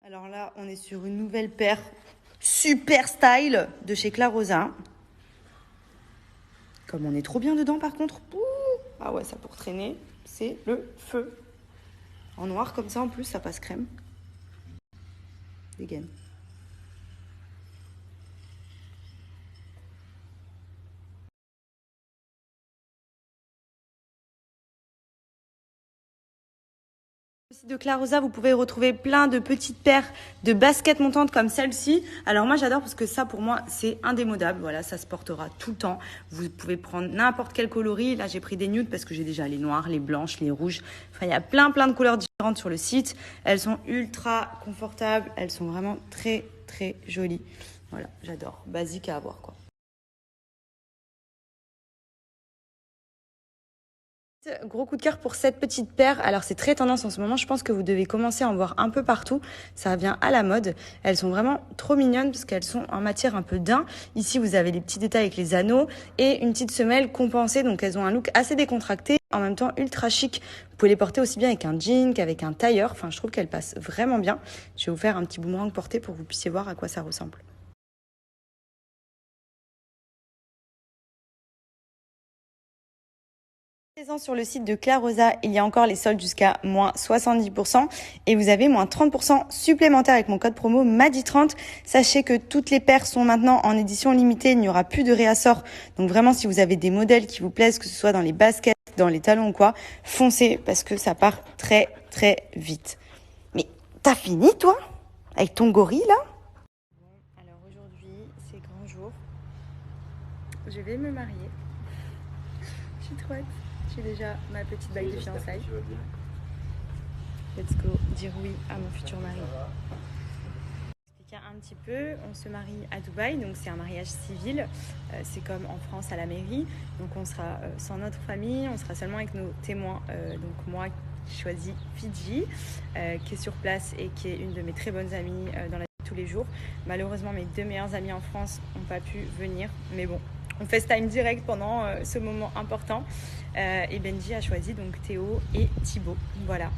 Alors là, on est sur une nouvelle paire super style de chez Clarosa. Comme on est trop bien dedans par contre. Ouh, ah ouais, ça pour traîner, c'est le feu. En noir comme ça en plus, ça passe crème. Dégaine. Sur le site de Clarosa, vous pouvez retrouver plein de petites paires de baskets montantes comme celle-ci. Alors moi j'adore parce que ça pour moi c'est indémodable. Voilà, ça se portera tout le temps. Vous pouvez prendre n'importe quel coloris. Là j'ai pris des nudes parce que j'ai déjà les noirs, les blanches, les rouges. Enfin il y a plein de couleurs différentes sur le site. Elles sont ultra confortables. Elles sont vraiment très très jolies. Voilà, j'adore. Basique à avoir quoi. Gros coup de cœur pour cette petite paire. Alors c'est très tendance en ce moment. Je pense que vous devez commencer à en voir un peu partout. Ça vient à la mode. Elles sont vraiment trop mignonnes parce qu'elles sont en matière un peu daim. Ici vous avez les petits détails avec les anneaux et une petite semelle compensée. Donc elles ont un look assez décontracté, en même temps ultra chic. Vous pouvez les porter aussi bien avec un jean qu'avec un tailleur. Enfin je trouve qu'elles passent vraiment bien. Je vais vous faire un petit boomerang porté pour que vous puissiez voir à quoi ça ressemble. Présent sur le site de Clarosa, il y a encore les soldes jusqu'à moins 70% et vous avez moins 30% supplémentaire avec mon code promo MADI30. Sachez que toutes les paires sont maintenant en édition limitée, il n'y aura plus de réassort. Donc vraiment, si vous avez des modèles qui vous plaisent, que ce soit dans les baskets, dans les talons ou quoi, foncez parce que ça part très très vite. Mais t'as fini toi? Avec ton gorille là? Bon, alors aujourd'hui, c'est grand jour. Je vais me marier. Je suis trop hâte. J'ai déjà ma petite bague de fiançailles. Let's go dire oui à mon futur mari. Un petit peu, on se marie à Dubaï, donc c'est un mariage civil, c'est comme en France à la mairie, donc on sera sans notre famille, on sera seulement avec nos témoins, donc moi qui choisis Fidji, qui est sur place et qui est une de mes très bonnes amies dans la vie de tous les jours. Malheureusement mes deux meilleures amies en France n'ont pas pu venir, mais bon, on FaceTime direct pendant ce moment important. Et Benji a choisi donc Théo et Thibaut. Voilà.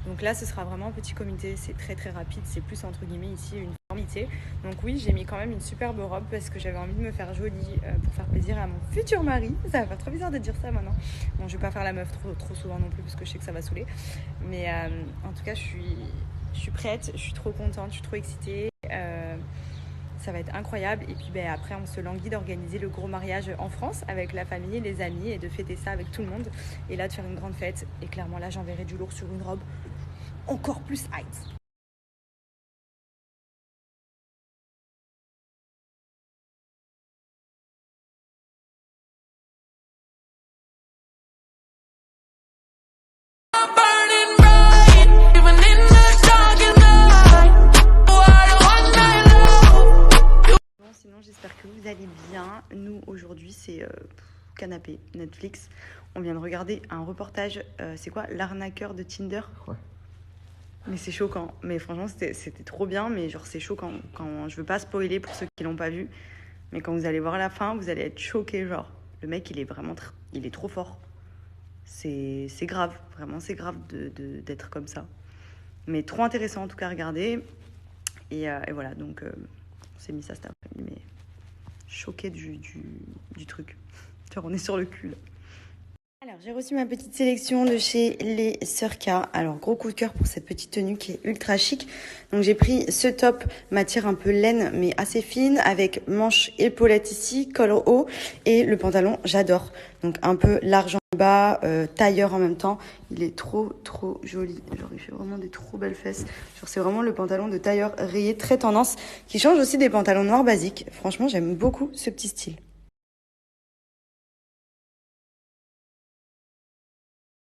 Donc là, ce sera vraiment un petit comité. C'est très très rapide. C'est plus entre guillemets ici une formalité. Donc oui, j'ai mis quand même une superbe robe parce que j'avais envie de me faire jolie pour faire plaisir à mon futur mari. Ça va faire trop bizarre de dire ça maintenant. Bon, je vais pas faire la meuf trop souvent non plus parce que je sais que ça va saouler. Mais en tout cas, je suis prête. Je suis trop contente. Je suis trop excitée. Ça va être incroyable. Et puis après, on se languit d'organiser le gros mariage en France avec la famille, les amis et de fêter ça avec tout le monde. Et là, de faire une grande fête. Et clairement, là, j'enverrai du lourd sur une robe encore plus hype. Sinon, j'espère que vous allez bien. Nous, aujourd'hui, c'est canapé, Netflix. On vient de regarder un reportage, c'est quoi? L'arnaqueur de Tinder? Ouais. Mais c'est choquant. Mais franchement, c'était trop bien. Mais genre, c'est choquant. Quand je veux pas spoiler pour ceux qui l'ont pas vu. Mais quand vous allez voir la fin, vous allez être choqués. Genre, le mec, il est vraiment il est trop fort. C'est grave. Vraiment, c'est grave d'être comme ça. Mais trop intéressant en tout cas à regarder. Et voilà, donc on s'est mis ça cet après-midi. Mais choqué du truc. Genre, on est sur le cul là. Alors, j'ai reçu ma petite sélection de chez les Sœurs K. Alors, gros coup de cœur pour cette petite tenue qui est ultra chic. Donc, j'ai pris ce top, matière un peu laine, mais assez fine, avec manches épaulettes ici, col haut, et le pantalon, j'adore. Donc, un peu large en bas, tailleur en même temps. Il est trop joli. Genre, il fait vraiment des trop belles fesses. Genre, c'est vraiment le pantalon de tailleur rayé, très tendance, qui change aussi des pantalons noirs basiques. Franchement, j'aime beaucoup ce petit style.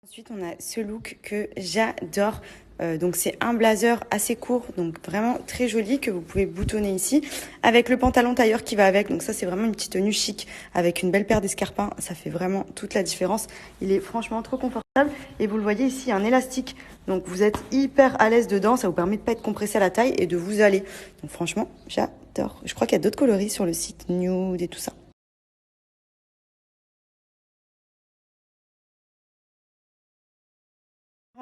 Ensuite, on a ce look que j'adore. Donc, c'est un blazer assez court, donc vraiment très joli, que vous pouvez boutonner ici, avec le pantalon tailleur qui va avec. Donc ça, c'est vraiment une petite tenue chic, avec une belle paire d'escarpins. Ça fait vraiment toute la différence. Il est franchement trop confortable. Et vous le voyez ici, un élastique. Donc, vous êtes hyper à l'aise dedans. Ça vous permet de pas être compressé à la taille et de vous aller. Donc, franchement, j'adore. Je crois qu'il y a d'autres coloris sur le site, nude et tout ça.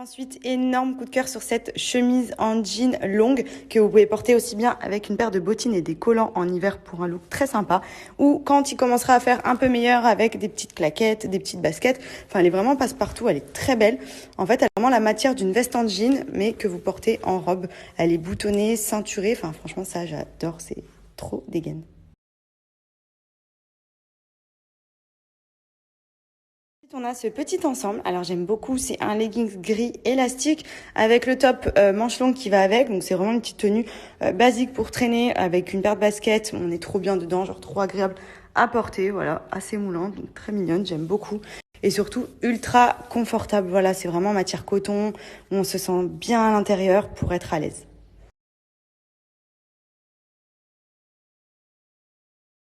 Ensuite, énorme coup de cœur sur cette chemise en jean longue que vous pouvez porter aussi bien avec une paire de bottines et des collants en hiver pour un look très sympa, ou quand il commencera à faire un peu meilleur avec des petites claquettes, des petites baskets. Enfin, elle est vraiment passe-partout, elle est très belle. En fait, elle a vraiment la matière d'une veste en jean, mais que vous portez en robe. Elle est boutonnée, ceinturée. Enfin, franchement, ça, j'adore. C'est trop dégaine. On a ce petit ensemble, alors j'aime beaucoup, c'est un leggings gris élastique avec le top manche longue qui va avec, donc c'est vraiment une petite tenue basique pour traîner avec une paire de baskets. On est trop bien dedans, genre trop agréable à porter, voilà, assez moulante, donc très mignonne, j'aime beaucoup. Et surtout ultra confortable, voilà, c'est vraiment matière coton, on se sent bien à l'intérieur pour être à l'aise.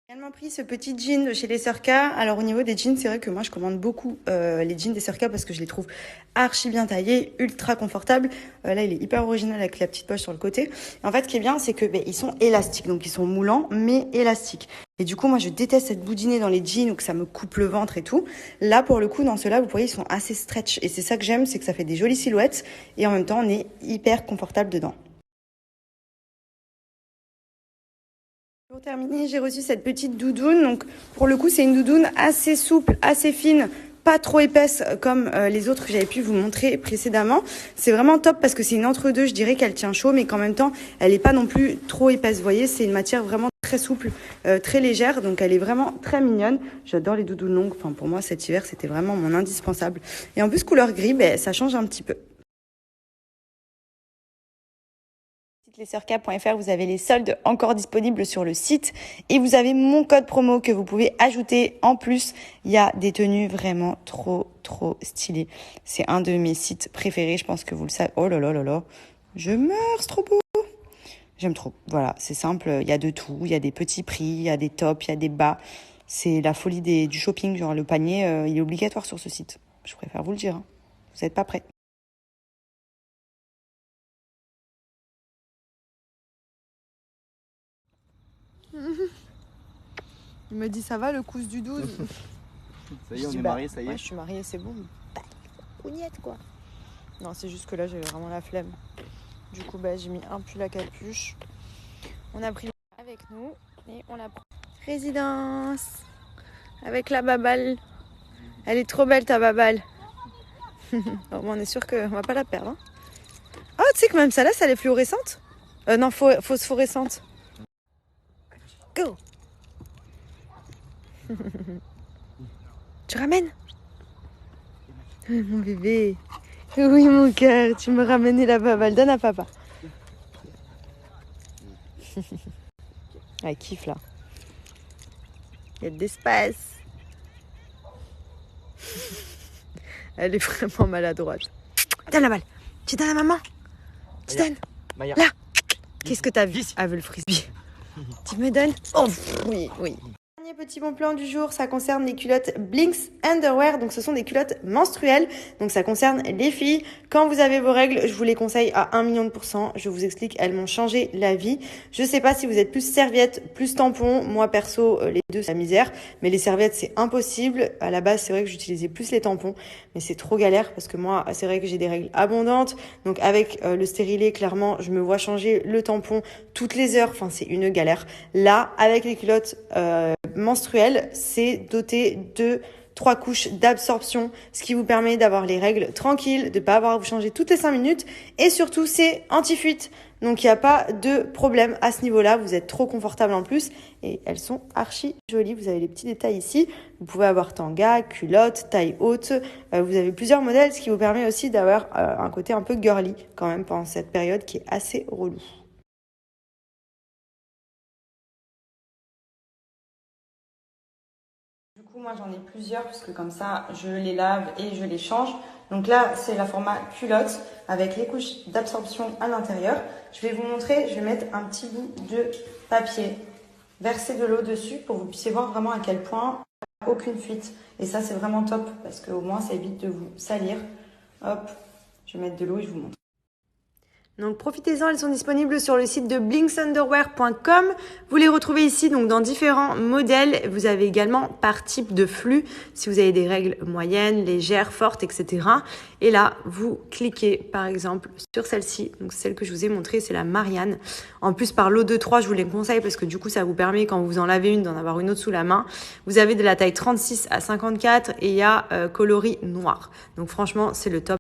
J'ai également pris ce petit jean de chez les Sœurs K. Alors au niveau des jeans, c'est vrai que moi je commande beaucoup les jeans des Sœurs K parce que je les trouve archi bien taillés, ultra confortables. Là il est hyper original avec la petite poche sur le côté. Et en fait ce qui est bien c'est que ils sont élastiques, donc ils sont moulants mais élastiques. Et du coup moi je déteste cette boudinée dans les jeans où que ça me coupe le ventre et tout. Là pour le coup dans ceux-là vous voyez ils sont assez stretch et c'est ça que j'aime, c'est que ça fait des jolies silhouettes et en même temps on est hyper confortable dedans. Pour terminer, j'ai reçu cette petite doudoune. Donc, pour le coup, c'est une doudoune assez souple, assez fine, pas trop épaisse comme les autres que j'avais pu vous montrer précédemment. C'est vraiment top parce que c'est une entre-deux. Je dirais qu'elle tient chaud, mais qu'en même temps, elle n'est pas non plus trop épaisse. Vous voyez, c'est une matière vraiment très souple, très légère. Donc, elle est vraiment très mignonne. J'adore les doudounes longues. Enfin, pour moi, cet hiver, c'était vraiment mon indispensable. Et en plus, couleur gris, ça change un petit peu. Lesœursk.fr, vous avez les soldes encore disponibles sur le site et vous avez mon code promo que vous pouvez ajouter en plus. Il y a des tenues vraiment trop stylées. C'est un de mes sites préférés, je pense que vous le savez. Oh là là là là, je meurs, c'est trop beau. J'aime trop. Voilà, c'est simple, il y a de tout, il y a des petits prix, il y a des tops, il y a des bas. C'est la folie du shopping, genre le panier, il est obligatoire sur ce site. Je préfère vous le dire, hein. Vous n'êtes pas prêts. Il me dit ça va le cousse du 12. Ça y est, on est mariés, ça y est. Ouais, je suis mariée, c'est bon. Cougnette quoi. Non, c'est juste que là, j'ai vraiment la flemme. Du coup, j'ai mis un pull à capuche. On a pris avec nous et on la prend. Résidence avec la baballe. Elle est trop belle ta baballe. On est sûr qu'on va pas la perdre. Hein. Oh, tu sais que même celle-là, elle est fluorescente. Non, phosphorescente. Go. Tu ramènes? Mon bébé. Oui, mon cœur, tu me ramenais la baballe. Donne à papa. Elle kiffe là. Il y a de l'espace. Elle est vraiment maladroite. Donne la balle. Tu donnes à maman. Tu donnes. Maya. Là. Qu'est-ce que t'as vu? Elle veut le frisbee. Tu me donnes? Oh, oui, oui. Dernier petit bon plan du jour, ça concerne les culottes Blinks Underwear. Donc ce sont des culottes menstruelles. Donc ça concerne les filles. Quand vous avez vos règles, je vous les conseille à 1 million de %. Je vous explique, elles m'ont changé la vie. Je sais pas si vous êtes plus serviettes, plus tampons. Moi perso, les deux c'est la misère. Mais les serviettes c'est impossible. À la base c'est vrai que j'utilisais plus les tampons. Mais c'est trop galère parce que moi c'est vrai que j'ai des règles abondantes. Donc avec le stérilet, clairement, je me vois changer le tampon toutes les heures. Enfin c'est une galère. Là, avec les culottes menstruelles, c'est doté de 3 couches d'absorption, ce qui vous permet d'avoir les règles tranquilles, de pas avoir à vous changer toutes les 5 minutes et surtout c'est anti-fuite. Donc il n'y a pas de problème à ce niveau-là, vous êtes trop confortable en plus et elles sont archi jolies. Vous avez les petits détails ici, vous pouvez avoir tanga, culotte, taille haute, vous avez plusieurs modèles, ce qui vous permet aussi d'avoir un côté un peu girly quand même pendant cette période qui est assez relou. Du coup, moi j'en ai plusieurs parce que comme ça, je les lave et je les change. Donc là, c'est la format culotte avec les couches d'absorption à l'intérieur. Je vais vous montrer, je vais mettre un petit bout de papier, verser de l'eau dessus pour que vous puissiez voir vraiment à quel point il n'y a aucune fuite. Et ça, c'est vraiment top parce qu'au moins, ça évite de vous salir. Hop, je vais mettre de l'eau et je vous montre. Donc profitez-en, elles sont disponibles sur le site de blinksunderwear.com. Vous les retrouvez ici donc dans différents modèles. Vous avez également par type de flux, si vous avez des règles moyennes, légères, fortes, etc. Et là, vous cliquez par exemple sur celle-ci, donc celle que je vous ai montrée, c'est la Marianne. En plus, par lot 2-3, je vous les conseille parce que du coup, ça vous permet quand vous en lavez une d'en avoir une autre sous la main. Vous avez de la taille 36 à 54 et il y a coloris noir. Donc franchement, c'est le top.